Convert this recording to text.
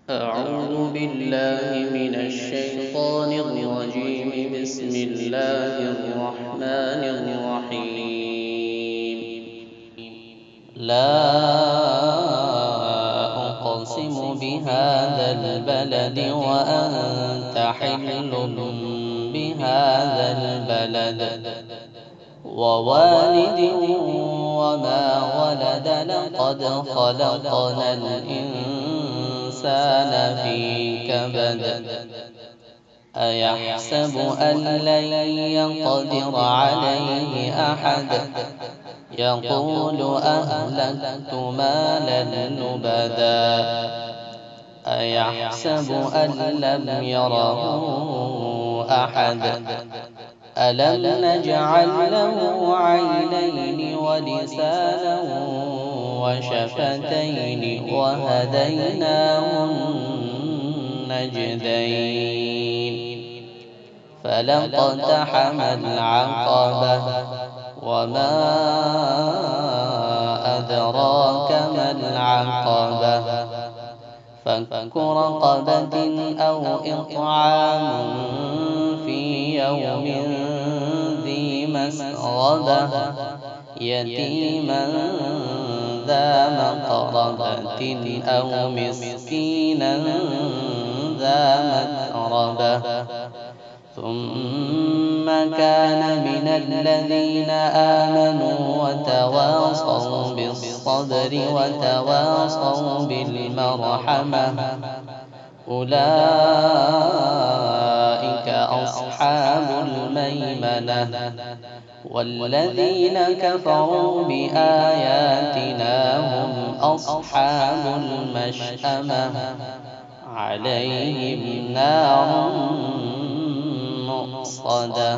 أعوذ بالله من الشيطان الرجيم. بسم الله الرحمن الرحيم. لا أقسم بهذا البلد وأنت حل بهذا البلد ووالد وما ولد. لقد خلقنا الإنسان في كبد. أيحسب أن لن يقدر عليه أحد. يقول أهلكت مالا لبدا. أيحسب أن لم يره أحد. ألم نجعل له عينين ولسانا وشفتين وهديناه النجدين. فلاقتحم العقبة وما أدراك ما العقبة. فك رقبة أو إطعام في يوم ذي مسغبة. يتيما ذا مقربة أو مسكينا ذا متربة. ثم كان من الذين آمنوا وتواصوا بالصبر وتواصوا بالمرحمة. أولئك أصحاب الميمنة. والذين كفروا بآياتنا هم أصحاب المشأمة. عليهم نار مؤصدة.